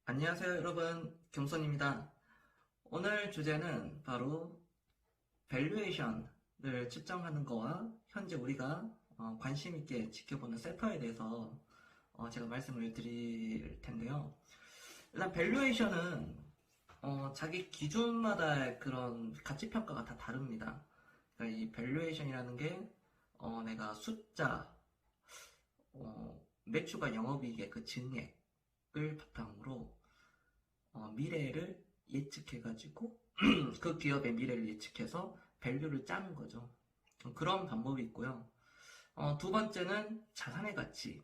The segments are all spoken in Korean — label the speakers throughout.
Speaker 1: 안녕하세요, 여러분. 경선입니다. 오늘 주제는 바로 밸류에이션을 측정하는 거와 현재 우리가 관심 있게 지켜보는 세터에 대해서 제가 말씀을 드릴 텐데요. 일단 밸류에이션은 자기 기준마다 그런 가치 평가가 다 다릅니다. 그러니까 이 밸류에이션이라는 게 내가 숫자, 매출과 영업이익의 그 증액을 바탕으로 미래를 예측해가지고 그 기업의 미래를 예측해서 밸류를 짜는 거죠. 그런 방법이 있고요. 두 번째는 자산의 가치.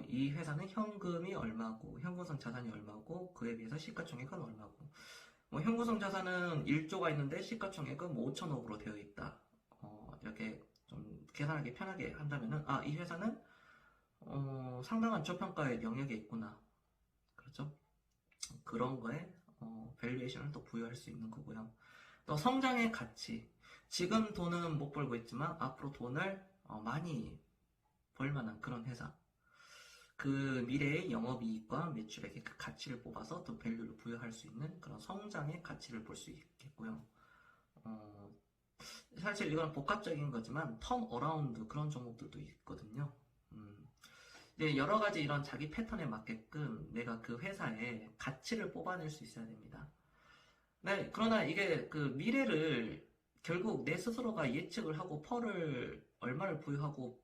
Speaker 1: 이 회사는 현금이 얼마고 현금성 자산이 얼마고 그에 비해서 시가총액은 얼마고 현금성 자산은 1조가 있는데 시가총액은 뭐 5천억으로 되어 있다. 이렇게 좀 계산하기 편하게 한다면은 이 회사는 상당한 저평가의 영역에 있구나. 그렇죠? 그런 거에 밸류에이션을 또 부여할 수 있는 거고요. 또 성장의 가치. 지금 돈은 못 벌고 있지만 앞으로 돈을 많이 벌 만한 그런 회사. 그 미래의 영업이익과 매출액의 그 가치를 뽑아서 또 밸류를 부여할 수 있는 그런 성장의 가치를 볼 수 있겠고요. 어, 사실 이건 복합적인 거지만 턴 어라운드 그런 종목들도 있거든요. 이제 여러 가지 이런 자기 패턴에 맞게끔 내가 그 회사의 가치를 뽑아낼 수 있어야 됩니다. 네, 그러나 이게 그 미래를 결국 내 스스로가 예측을 하고 펄을 얼마를 부여하고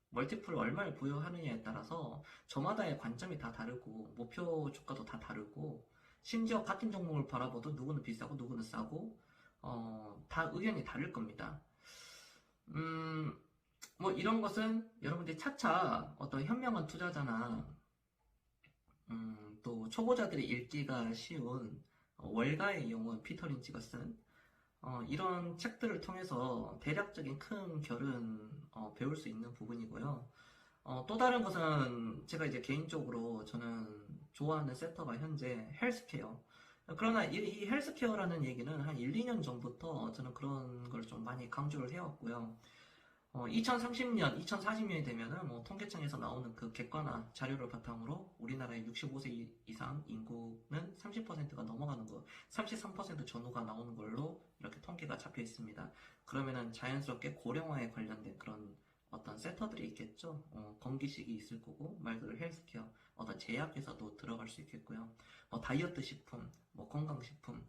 Speaker 1: 멀티플을 얼마를 부여하느냐에 따라서 저마다의 관점이 다 다르고 목표 주가도 다 다르고 심지어 같은 종목을 바라봐도 누구는 비싸고 누구는 싸고 다 의견이 다를 겁니다. 음, 뭐 이런 것은 여러분들이 차차 어떤 현명한 투자자나 또 초보자들이 읽기가 쉬운 월가의 영혼 피터 린치가 쓴 이런 책들을 통해서 대략적인 큰 결은 배울 수 있는 부분이고요. 또 다른 것은 제가 이제 개인적으로 저는 좋아하는 섹터가 현재 헬스케어. 그러나 이 헬스케어라는 얘기는 한 1, 2년 전부터 저는 그런 걸 좀 많이 강조를 해왔고요. 2030년, 2040년이 되면은 뭐 통계청에서 나오는 그 객관화 자료를 바탕으로 우리나라의 65세 이상 인구는 30%가 넘어가는 거, 33% 전후가 나오는 걸로 이렇게 통계가 잡혀 있습니다. 그러면은 자연스럽게 고령화에 관련된 그런 어떤 섹터들이 있겠죠. 건기식이 있을 거고 말 그대로 헬스케어, 어떤 제약회사도 들어갈 수 있겠고요. 다이어트 식품, 뭐 건강식품,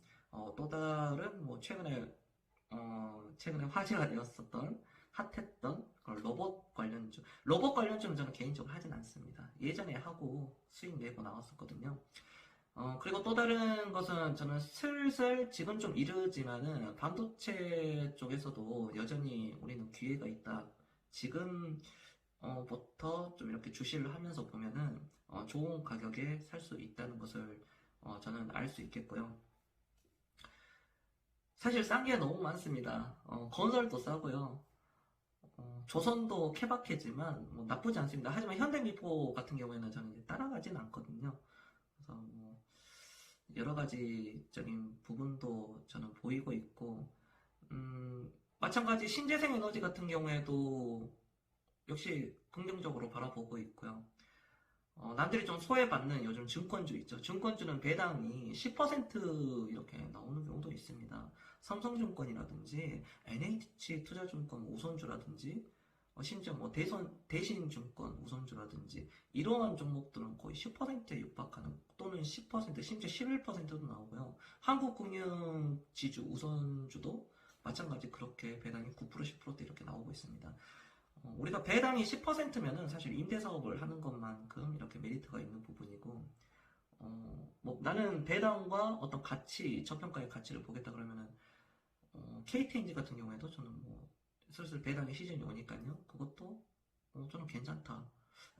Speaker 1: 또 다른 뭐 최근에 화제가 되었었던 핫했던 그런 로봇 관련주는 저는 개인적으로 하진 않습니다. 예전에 하고 수익 내고 나왔었거든요. 그리고 또 다른 것은 저는 슬슬 지금 좀 이르지만은 반도체 쪽에서도 여전히 우리는 기회가 있다. 지금 부터 좀 이렇게 주시를 하면서 보면은 좋은 가격에 살 수 있다는 것을 저는 알 수 있겠고요. 사실 싼 게 너무 많습니다. 건설도 싸고요. 조선도 케바케지만 뭐 나쁘지 않습니다. 하지만 현대미포 같은 경우에는 저는 이제 따라가진 않거든요. 그래서 뭐 여러 가지적인 부분도 저는 보이고 있고, 마찬가지 신재생 에너지 같은 경우에도 역시 긍정적으로 바라보고 있고요. 남들이 좀 소외받는 요즘 증권주 있죠. 증권주는 배당이 10% 이렇게 나오는 경우도 있습니다. 삼성증권이라든지 NH투자증권 우선주라든지 심지어 뭐 대신증권 우선주라든지 이러한 종목들은 거의 10%에 육박하는 또는 10% 심지어 11%도 나오고요. 한국금융지주 우선주도 마찬가지 그렇게 배당이 9% 10%대 이렇게 나오고 있습니다. 우리가 배당이 10%면은 사실 임대사업을 하는 것만큼 이렇게 메리트가 있는 부분이고, 뭐 나는 배당과 어떤 가치, 저평가의 가치를 보겠다 그러면은, KTNG 같은 경우에도 저는 뭐, 슬슬 배당의 시즌이 오니까요. 그것도, 저는 괜찮다.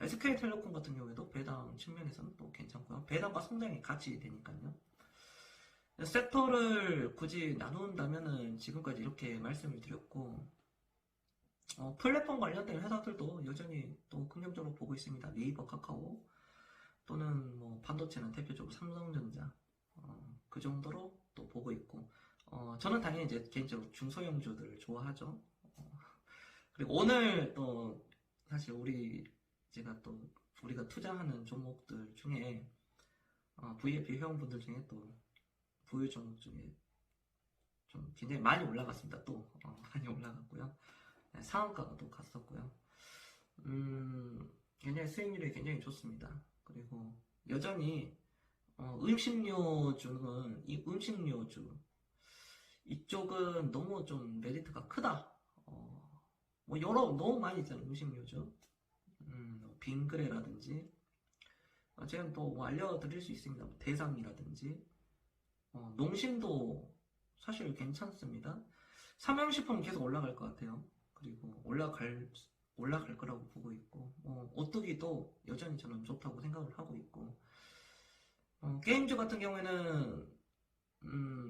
Speaker 1: SK텔레콤 같은 경우에도 배당 측면에서는 또 괜찮고요. 배당과 성장이 같이 되니까요. 섹터를 굳이 나눈다면은 지금까지 이렇게 말씀을 드렸고, 플랫폼 관련된 회사들도 여전히 또 긍정적으로 보고 있습니다. 네이버, 카카오 또는 뭐 반도체는 대표적으로 삼성전자 그 정도로 또 보고 있고 저는 당연히 이제 개인적으로 중소형주들을 좋아하죠. 그리고 오늘 또 사실 제가 또 우리가 투자하는 종목들 중에 VIP 회원분들 중에 또 보유 종목 중에 좀 굉장히 많이 올라갔습니다. 또 많이 올라갔고요. 네, 상한가가 또 갔었고요. 굉장히 수익률이 굉장히 좋습니다. 그리고 여전히 음식료주는 이 음식료주 이쪽은 너무 좀 메리트가 크다. 뭐 여러 너무 많이 있잖아요. 음식료주. 빙그레라든지 제가 또 뭐 알려드릴 수 있습니다. 뭐 대상이라든지 농심도 사실 괜찮습니다. 삼양식품은 계속 올라갈 것 같아요. 그리고 올라갈 거라고 보고 있고 오뚜기도 여전히 저는 좋다고 생각을 하고 있고 게임주 같은 경우에는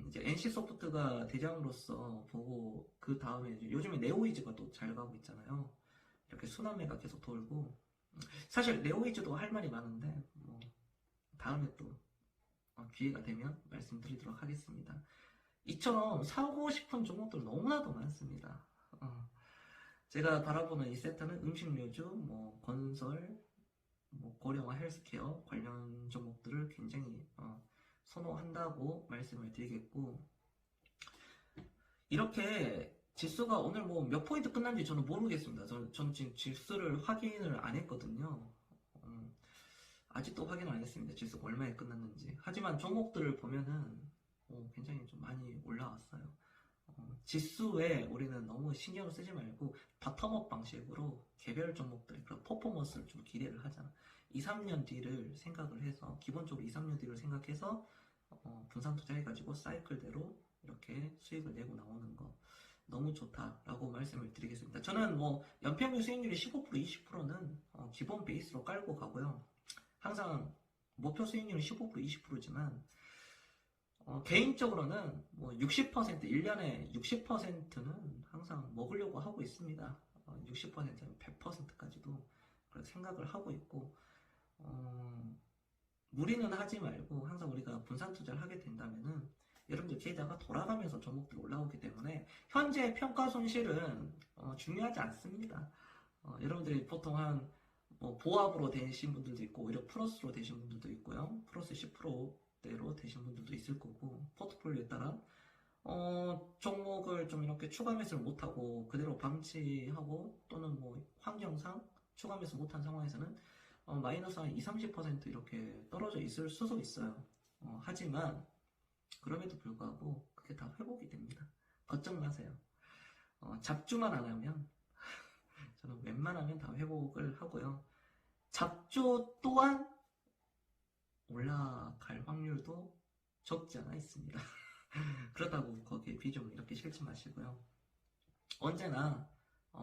Speaker 1: 이제 NC소프트가 대장으로서 보고 그 다음에 요즘에 네오이즈가 또 잘 가고 있잖아요. 이렇게 순환매가 계속 돌고 사실 네오이즈도 할 말이 많은데 뭐 다음에 또 기회가 되면 말씀드리도록 하겠습니다. 이처럼 사고 싶은 종목들 너무나도 많습니다. 제가 바라보는 이 세트는 음식료주, 뭐 건설, 뭐 고령화 헬스케어 관련 종목들을 굉장히 선호한다고 말씀을 드리겠고 이렇게 지수가 오늘 뭐 몇 포인트 끝난지 저는 모르겠습니다. 저는 지금 지수를 확인을 안 했거든요. 아직도 확인 안 했습니다. 지수가 얼마에 끝났는지. 하지만 종목들을 보면은 굉장히 좀 많이 올라왔어요. 지수에 우리는 너무 신경을 쓰지 말고 바텀업 방식으로 개별 종목들의 그런 퍼포먼스를 좀 기대를 하잖아. 2, 3년 뒤를 생각을 해서 기본적으로 2, 3년 뒤를 생각해서 분산 투자해가지고 사이클대로 이렇게 수익을 내고 나오는 거 너무 좋다라고 말씀을 드리겠습니다. 저는 뭐 연평균 수익률이 15% 20%는 기본 베이스로 깔고 가고요. 항상 목표 수익률은 15% 20%지만 개인적으로는 뭐 60%, 1년에 60%는 항상 먹으려고 하고 있습니다. 60%는 100%까지도 그렇게 생각을 하고 있고 무리는 하지 말고 항상 우리가 분산 투자를 하게 된다면은 여러분들 계좌가 돌아가면서 종목들이 올라오기 때문에 현재 평가 손실은 중요하지 않습니다. 여러분들이 보통 뭐 보합으로 되신 분들도 있고 오히려 플러스로 되신 분들도 있고요. 플러스 10%대로 되신 분들도 있을 거고 포트폴리오에 따라 종목을 좀 이렇게 추가 매수를 못하고 그대로 방치하고 또는 뭐 환경상 추가 매수 못한 상황에서는 마이너스 한 20, 30% 이렇게 떨어져 있을 수도 있어요. 하지만 그럼에도 불구하고 그게 다 회복이 됩니다. 걱정 마세요. 잡주만 안 하면 저는 웬만하면 다 회복을 하고요. 잡주 또한 올라갈 확률도 적지 않아 있습니다. 그렇다고 거기에 비중을 이렇게 실지 마시고요. 언제나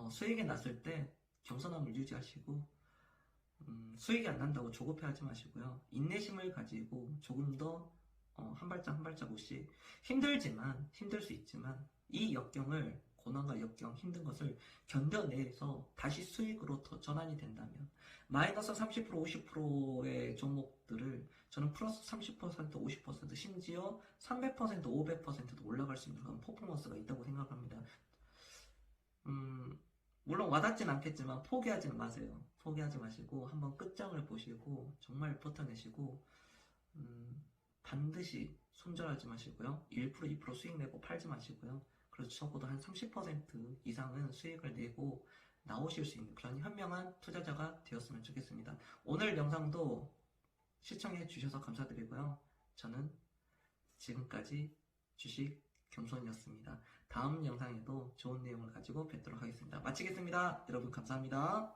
Speaker 1: 수익이 났을 때 겸손함을 유지하시고 수익이 안 난다고 조급해하지 마시고요. 인내심을 가지고 조금 더 한 발짝 한 발자국씩 힘들 수 있지만 이 역경을 고난과 역경 힘든 것을 견뎌내서 다시 수익으로 더 전환이 된다면 마이너스 30% 50%의 종목들을 저는 플러스 30% 50% 심지어 300% 500%도 올라갈 수 있는 그런 퍼포먼스가 있다고 생각합니다. 물론 와닿진 않겠지만 포기하지는 마세요. 포기하지 마시고 한번 끝장을 보시고 정말 버텨내시고 반드시 손절하지 마시고요. 1% 2% 수익 내고 팔지 마시고요. 그래서 적어도 한 30% 이상은 수익을 내고 나오실 수 있는 그런 현명한 투자자가 되었으면 좋겠습니다. 오늘 영상도 시청해 주셔서 감사드리고요. 저는 지금까지 주식 겸손이었습니다. 다음 영상에도 좋은 내용을 가지고 뵙도록 하겠습니다. 마치겠습니다. 여러분 감사합니다.